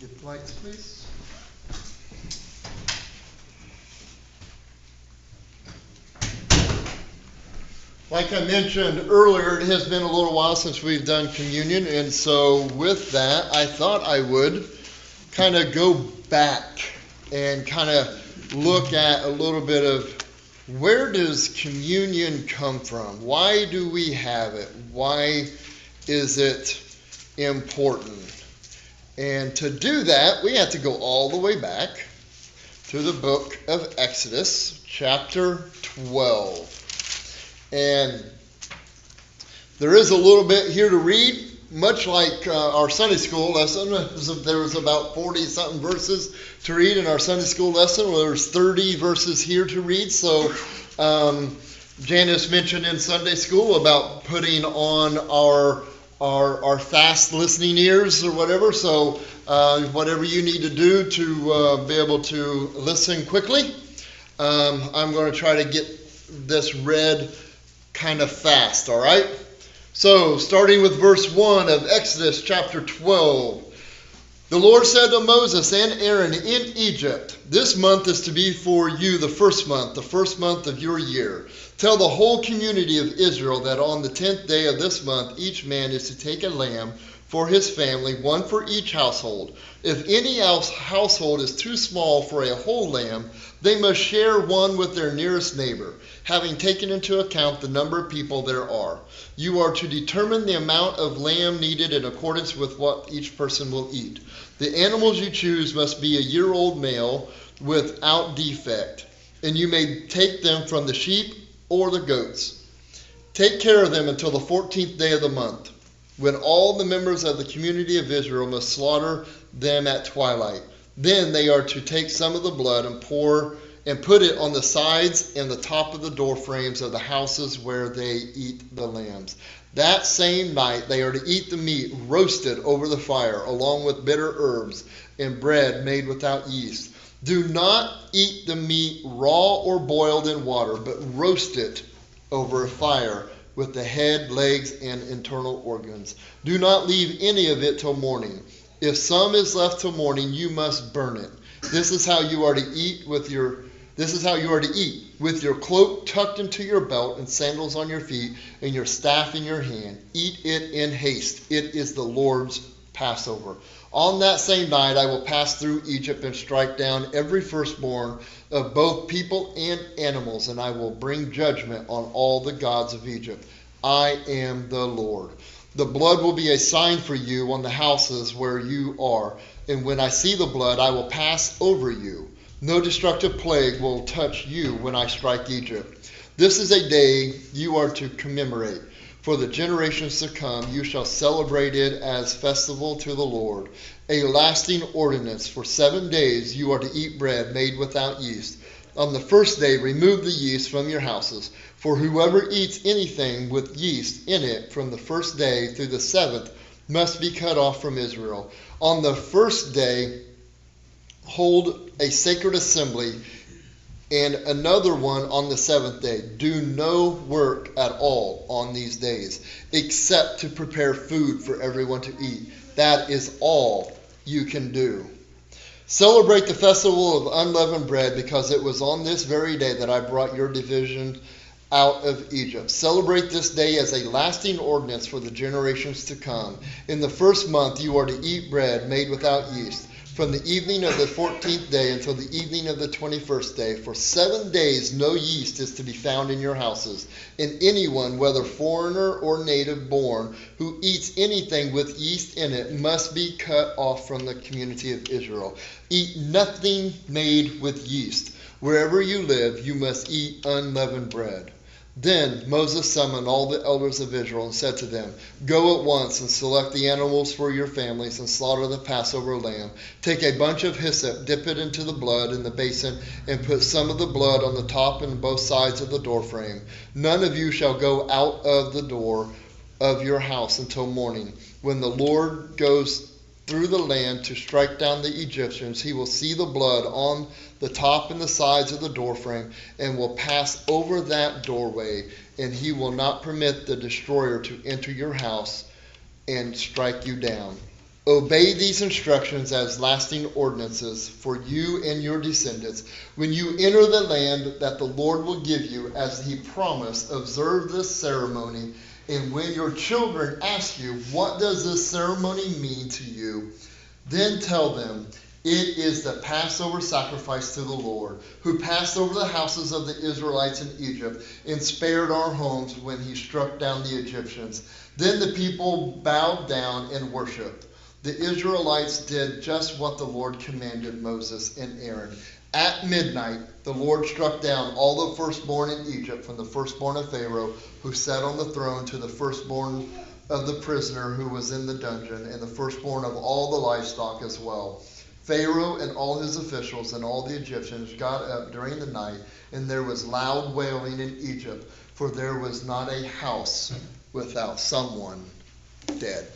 Get the lights, please. Like I mentioned earlier, it has been a little while since we've done communion, and so with that, I thought I would kind of go back and kind of look at a little bit of where does communion come from? Why do we have it? Why is it important? And to do that, we have to go all the way back to the book of Exodus, chapter 12. And there is a little bit here to read, much like our Sunday school lesson. There was about 40-something verses to read in our Sunday school lesson. Well, there's 30 verses here to read. So Janice mentioned in Sunday school about putting on our fast listening ears or whatever. So whatever you need to do to be able to listen quickly, I'm going to try to get this read kind of fast, all right? So, starting with verse 1 of Exodus chapter 12. The Lord said to Moses and Aaron in Egypt, "This month is to be for you the first month of your year. Tell the whole community of Israel that on the 10th day of this month, each man is to take a lamb for his family, one for each household. If any household is too small for a whole lamb, they must share one with their nearest neighbor, having taken into account the number of people there are. You are to determine the amount of lamb needed in accordance with what each person will eat. The animals you choose must be a year-old male without defect, and you may take them from the sheep or the goats. Take care of them until the 14th day of the month, when all the members of the community of Israel must slaughter them at twilight. Then they are to take some of the blood and put it on the sides and the top of the door frames of the houses where they eat the lambs. That same night they are to eat the meat roasted over the fire, along with bitter herbs and bread made without yeast. Do not eat the meat raw or boiled in water, but roast it over a fire with the head, legs, and internal organs. Do not leave any of it till morning. If some is left till morning, you must burn it. This is how you are to eat with your cloak tucked into your belt and sandals on your feet and your staff in your hand. Eat it in haste. It is the Lord's Passover. On that same night I will pass through Egypt and strike down every firstborn of both people and animals, and I will bring judgment on all the gods of Egypt. I am the Lord. The blood will be a sign for you on the houses where you are, and when I see the blood, I will pass over you. No destructive plague will touch you when I strike Egypt. This is a day you are to commemorate. For the generations to come, you shall celebrate it as festival to the Lord, a lasting ordinance. For 7 days you are to eat bread made without yeast. On the first day, remove the yeast from your houses. For whoever eats anything with yeast in it from the first day through the 7th must be cut off from Israel. On the first day, hold a sacred assembly, and another one on the 7th day. Do no work at all on these days, except to prepare food for everyone to eat. That is all you can do. Celebrate the festival of unleavened bread, because it was on this very day that I brought your division out of Egypt. Celebrate this day as a lasting ordinance for the generations to come. In the first month you are to eat bread made without yeast, from the evening of the 14th day until the evening of the 21st day. For 7 days no yeast is to be found in your houses, and anyone, whether foreigner or native born, who eats anything with yeast in it must be cut off from the community of Israel. Eat nothing made with yeast. Wherever you live, you must eat unleavened bread. Then Moses summoned all the elders of Israel and said to them, "Go at once and select the animals for your families and slaughter the Passover lamb. Take a bunch of hyssop, dip it into the blood in the basin, and put some of the blood on the top and both sides of the doorframe. None of you shall go out of the door of your house until morning. When the Lord goes through the land to strike down the Egyptians, he will see the blood on the top and the sides of the doorframe and will pass over that doorway, and he will not permit the destroyer to enter your house and strike you down. Obey these instructions as lasting ordinances for you and your descendants. When you enter the land that the Lord will give you, as he promised, observe this ceremony. And when your children ask you, what does this ceremony mean to you? Then tell them, it is the Passover sacrifice to the Lord, who passed over the houses of the Israelites in Egypt and spared our homes when he struck down the Egyptians. Then the people bowed down and worshiped. The Israelites did just what the Lord commanded Moses and Aaron. At midnight, the Lord struck down all the firstborn in Egypt, from the firstborn of Pharaoh, who sat on the throne, to the firstborn of the prisoner who was in the dungeon, and the firstborn of all the livestock as well. Pharaoh and all his officials and all the Egyptians got up during the night, and there was loud wailing in Egypt, for there was not a house without someone dead.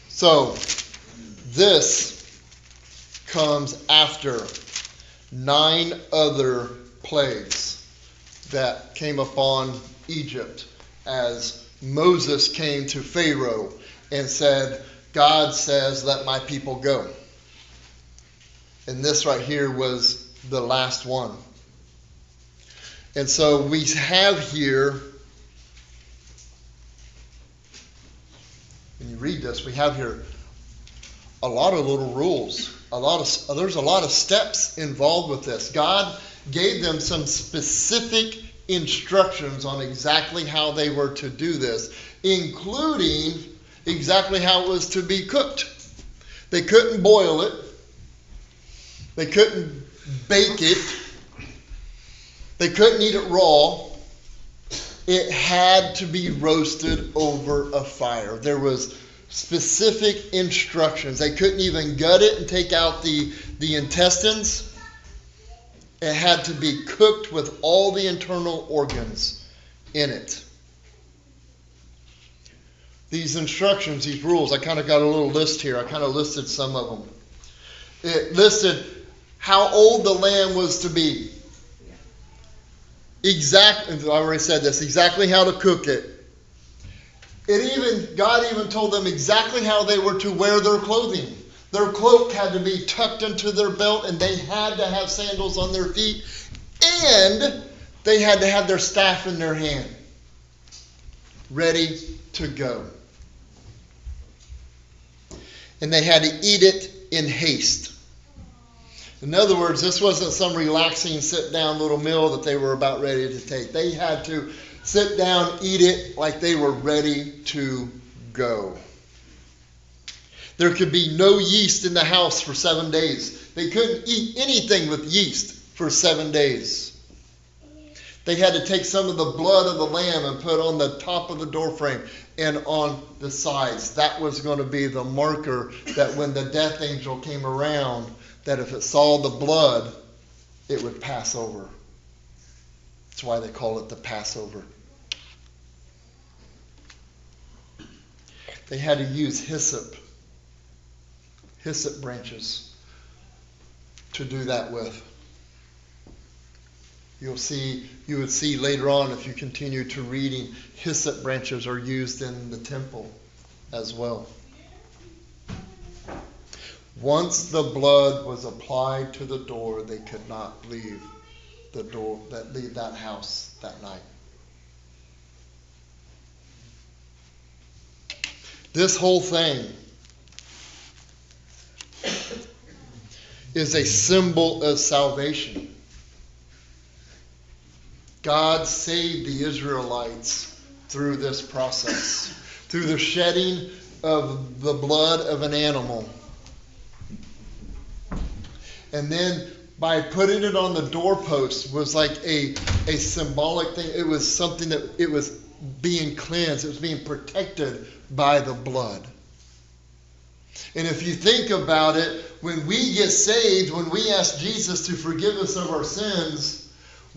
So, this comes after 9 other plagues that came upon Egypt as Moses came to Pharaoh and said, God says, let my people go. And this right here was the last one. And so we have here, when you read this, we have here a lot of little rules. There's a lot of steps involved with this. God gave them some specific instructions on exactly how they were to do this, including exactly how it was to be cooked. They couldn't boil it. They couldn't bake it. They couldn't eat it raw. It had to be roasted over a fire. There was specific instructions. They couldn't even gut it and take out the intestines. It had to be cooked with all the internal organs in it. These instructions, these rules, I kind of got a little list here. I kind of listed some of them. It listed how old the lamb was to be. I already said this, exactly how to cook it. God even told them exactly how they were to wear their clothing. Their cloak had to be tucked into their belt, and they had to have sandals on their feet, and they had to have their staff in their hand, ready to go. And they had to eat it in haste. In other words, this wasn't some relaxing sit-down little meal that they were about ready to take. They had to sit down, eat it like they were ready to go. There could be no yeast in the house for 7 days. They couldn't eat anything with yeast for 7 days. They had to take some of the blood of the lamb and put on the top of the doorframe and on the sides. That was going to be the marker that when the death angel came around, that if it saw the blood, it would pass over. That's why they call it the Passover. They had to use hyssop branches to do that with. You would see later on, if you continue to reading, hyssop branches are used in the temple as well. Once the blood was applied to the door, they could not leave that house that night. This whole thing is a symbol of salvation. God saved the Israelites through this process, through the shedding of the blood of an animal. And then by putting it on the doorpost was like a symbolic thing. It was something that it was being cleansed. It was being protected by the blood. And if you think about it, when we get saved, when we ask Jesus to forgive us of our sins,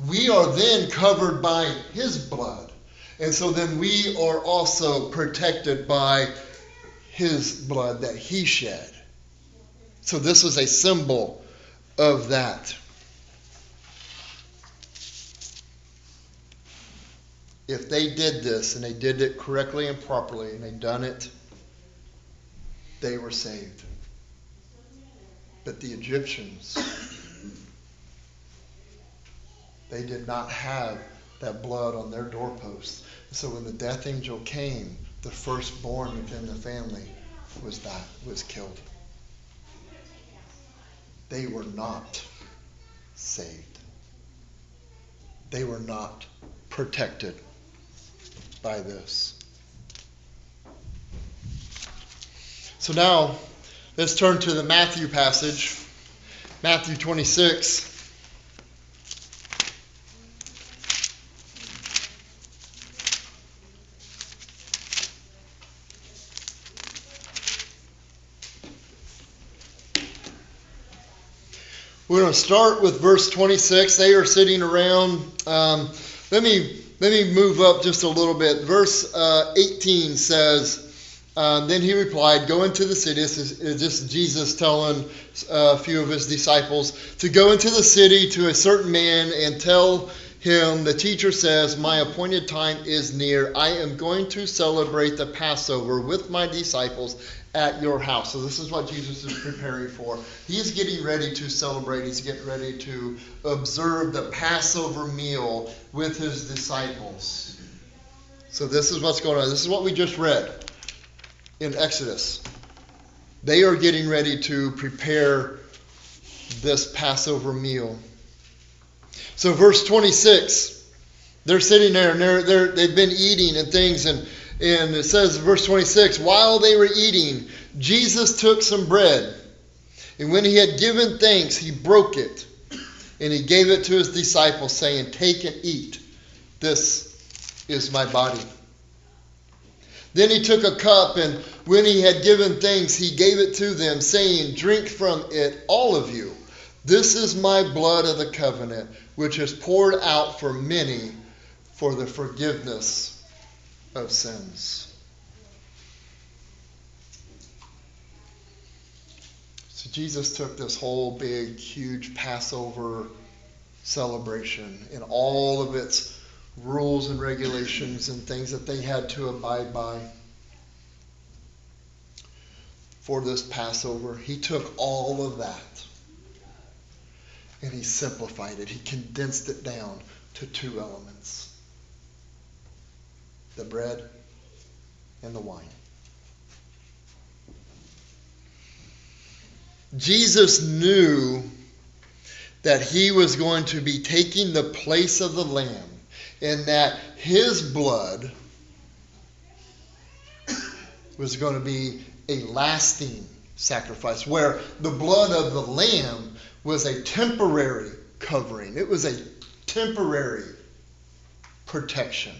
we are then covered by his blood. And so then we are also protected by his blood that he shed. So this is a symbol of that. if they did this and they did it correctly and properly and they done it, they were saved. But the Egyptians, they did not have that blood on their doorposts. So when the death angel came, the firstborn within the family was killed. They were not saved. They were not protected by this. So now, let's turn to the Matthew passage, Matthew 26. We're going to start with verse 26. They are sitting around. Let me move up just a little bit. Verse 18 says, then he replied, go into the city. This is just Jesus telling a few of his disciples to go into the city to a certain man and tell him, the teacher says, my appointed time is near. I am going to celebrate the Passover with my disciples at your house. So this is what Jesus is preparing for. He's getting ready to celebrate. He's getting ready to observe the Passover meal with his disciples. So this is what's going on. This is what we just read in Exodus. They are getting ready to prepare this Passover meal. So verse 26, they're sitting there and they've been eating and things, and it says, verse 26, while they were eating, Jesus took some bread, and when he had given thanks, he broke it, and he gave it to his disciples, saying, take and eat. This is my body. Then he took a cup, and when he had given thanks, he gave it to them, saying, drink from it, all of you. This is my blood of the covenant, which is poured out for many for the forgiveness of sins. So Jesus took this whole big, huge Passover celebration and all of its rules and regulations and things that they had to abide by for this Passover. He took all of that and he simplified it. He condensed it down to two elements: the bread and the wine. Jesus knew that he was going to be taking the place of the lamb, and that his blood was going to be a lasting sacrifice, where the blood of the lamb was a temporary covering. It was a temporary protection.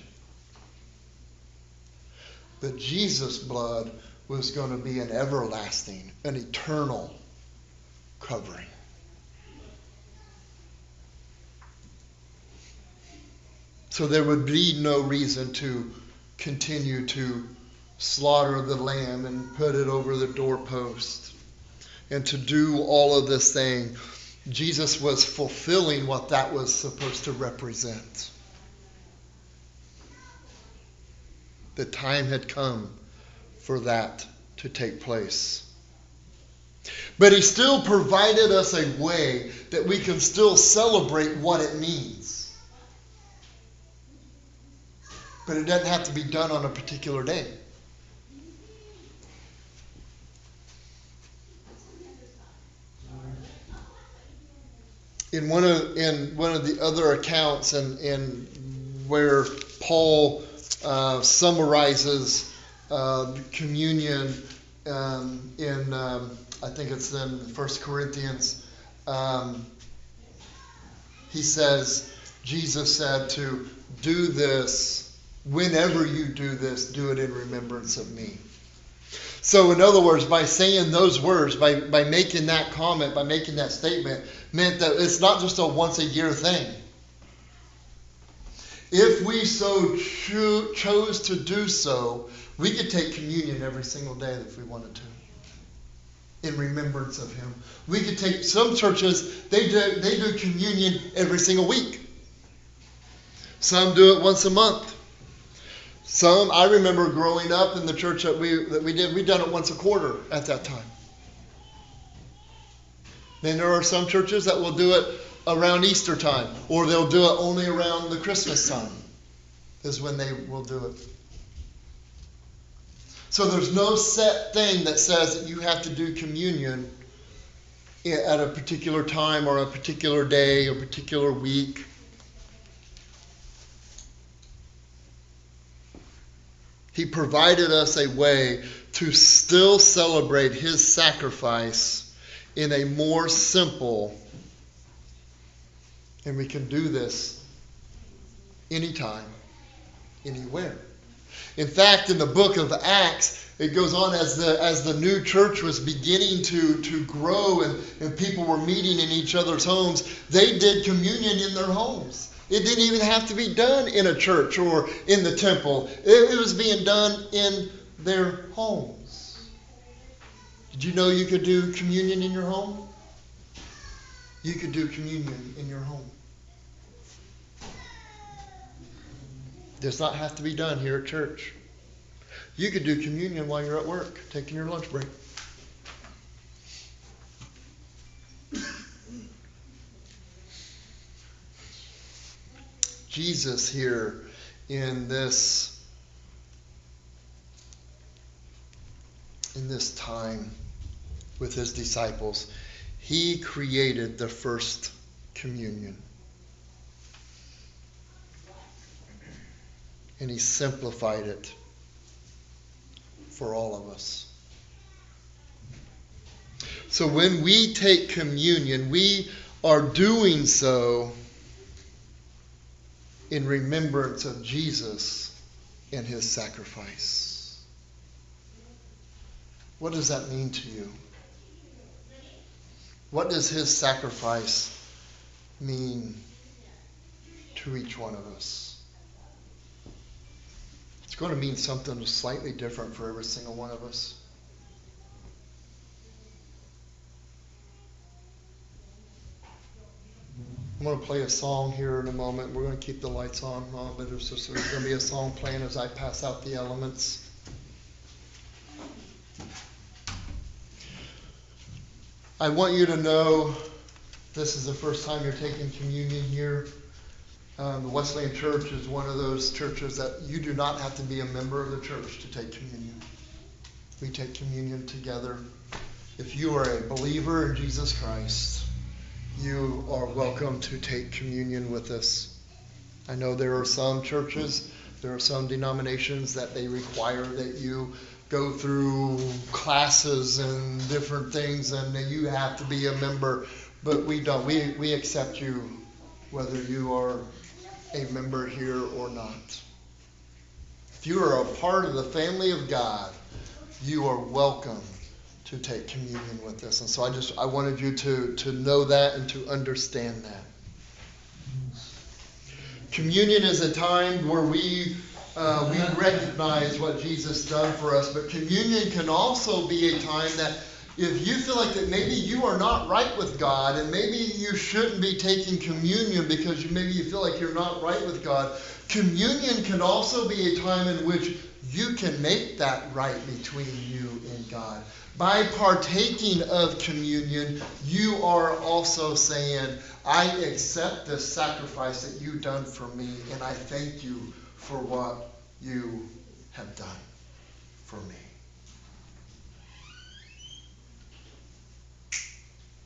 But Jesus' blood was going to be an everlasting, an eternal covering. So there would be no reason to continue to slaughter the lamb and put it over the doorpost and to do all of this thing. Jesus was fulfilling what that was supposed to represent. The time had come for that to take place. But he still provided us a way that we can still celebrate what it means. But it doesn't have to be done on a particular day. In one of the other accounts, and where Paul summarizes communion in I think it's in 1 Corinthians, he says, Jesus said to do this, whenever you do this, do it in remembrance of me. So in other words, by saying those words, by making that comment, by making that statement, meant that it's not just a once a year thing. If we so chose to do so, we could take communion every single day if we wanted to, in remembrance of him. We could take, some churches, they do communion every single week. Some do it once a month. I remember growing up in the church that we did, we done it once a quarter at that time. Then there are some churches that will do it around Easter time, or they'll do it only around the Christmas time, is when they will do it. So there's no set thing that says that you have to do communion at a particular time or a particular day or a particular week. He provided us a way to still celebrate his sacrifice in a more simple, and we can do this anytime, anywhere. In fact, in the book of Acts, it goes on as the new church was beginning to grow and people were meeting in each other's homes, they did communion in their homes. It didn't even have to be done in a church or in the temple. It was being done in their homes. Did you know you could do communion in your home? You could do communion in your home. Does not have to be done here at church. You could do communion while you're at work, taking your lunch break. Jesus here in this time with his disciples, he created the first communion. And he simplified it for all of us. So when we take communion, we are doing so in remembrance of Jesus and his sacrifice. What does that mean to you? What does his sacrifice mean to each one of us? It's going to mean something slightly different for every single one of us. I'm going to play a song here in a moment. We're going to keep the lights on, but there's going to be a song playing as I pass out the elements. I want you to know this is the first time you're taking communion here. The Wesleyan Church is one of those churches that you do not have to be a member of the church to take communion. We take communion together. If you are a believer in Jesus Christ, you are welcome to take communion with us. I know there are some churches, there are some denominations that they require that you go through classes and different things and that you have to be a member, but we don't. We accept you whether you are a member here or not. If you are a part of the family of God, you are welcome to take communion with us. And so I wanted you to know that and to understand that. Communion is a time where we recognize what Jesus done for us, but communion can also be a time that if you feel like that maybe you are not right with God and maybe you shouldn't be taking communion because maybe you feel like you're not right with God, communion can also be a time in which you can make that right between you and God. By partaking of communion, you are also saying, I accept this sacrifice that you've done for me, and I thank you for what you have done for me.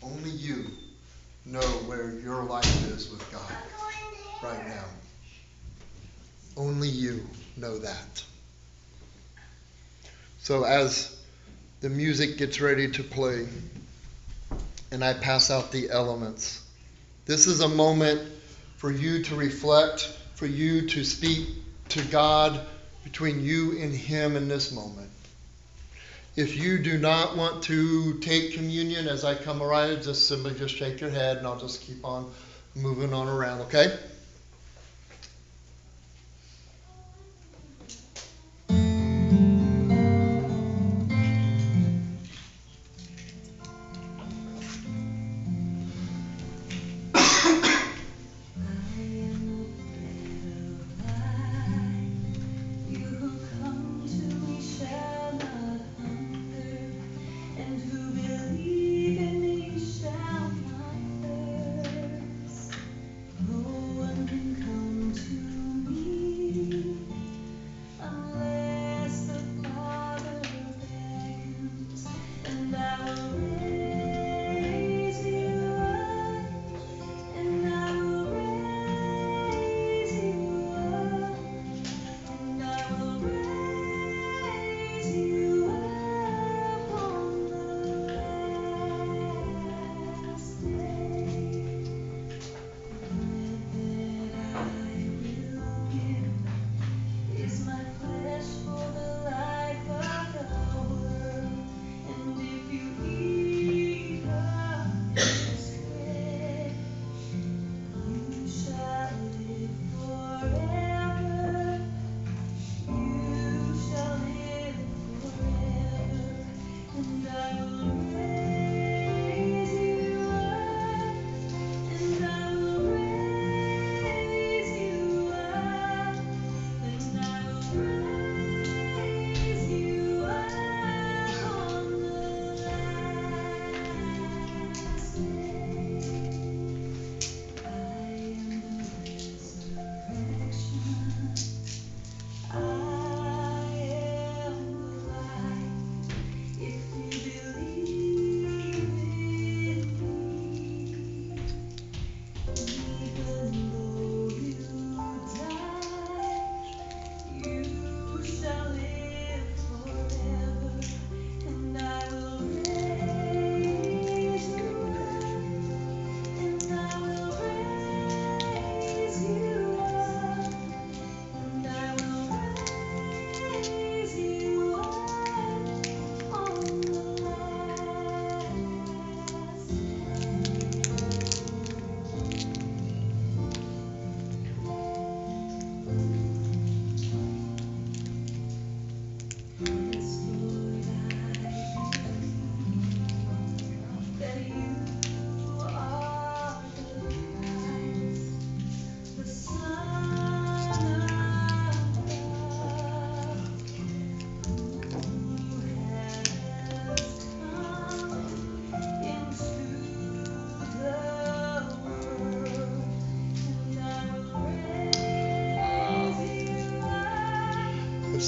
Only you know where your life is with God right now. Only you know that. So as the music gets ready to play and I pass out the elements, this is a moment for you to reflect, for you to speak to God between you and him in this moment. If you do not want to take communion as I come around, just simply just shake your head and I'll just keep on moving on around, okay?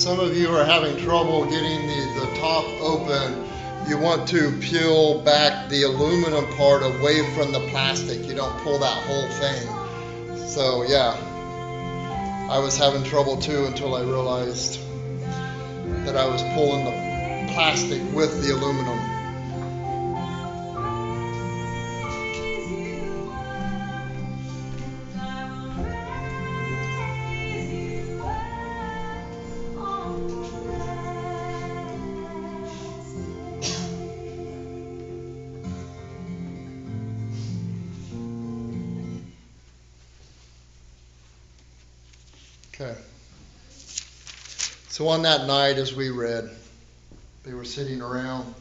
some of you are having trouble getting the top open, you want to peel back the aluminum part away from the plastic. You don't pull that whole thing. So yeah, I was having trouble too until I realized that I was pulling the plastic with the aluminum. Okay. So on that night, as we read, they were sitting around,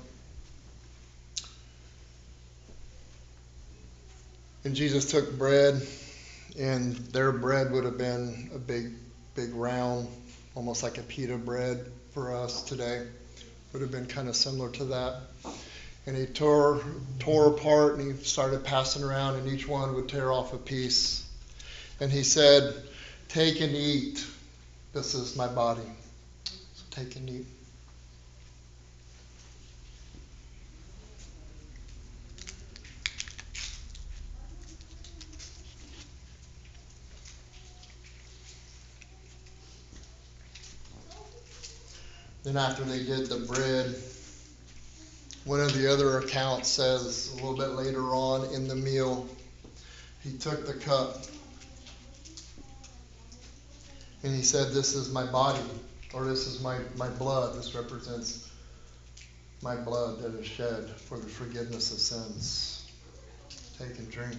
and Jesus took bread, and their bread would have been a big round, almost like a pita bread for us today. Would have been kind of similar to that. And he tore apart, and he started passing around, and each one would tear off a piece. And he said, "Take and eat. This is my body. So take and eat." Then after they did the bread, one of the other accounts says a little bit later on in the meal, he took the cup and he said, "This is my body," or "This is my blood. This represents my blood that is shed for the forgiveness of sins. Take and drink."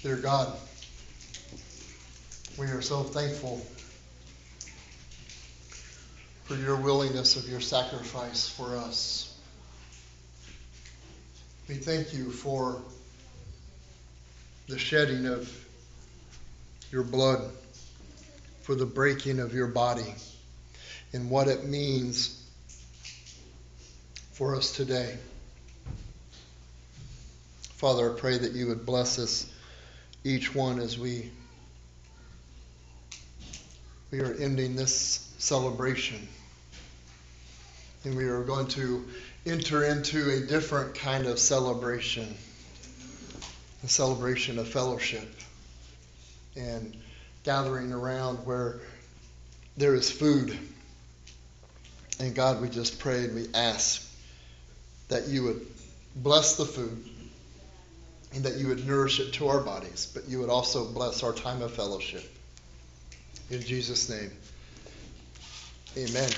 Dear God, we are so thankful for your willingness of your sacrifice for us. We thank you for the shedding of your blood, for the breaking of your body, and what it means for us today. Father, I pray that you would bless us, each one, as we are ending this celebration. And we are going to enter into a different kind of celebration, a celebration of fellowship and gathering around where there is food. And God, we just pray and we ask that you would bless the food and that you would nourish it to our bodies, but you would also bless our time of fellowship. In Jesus' name, amen.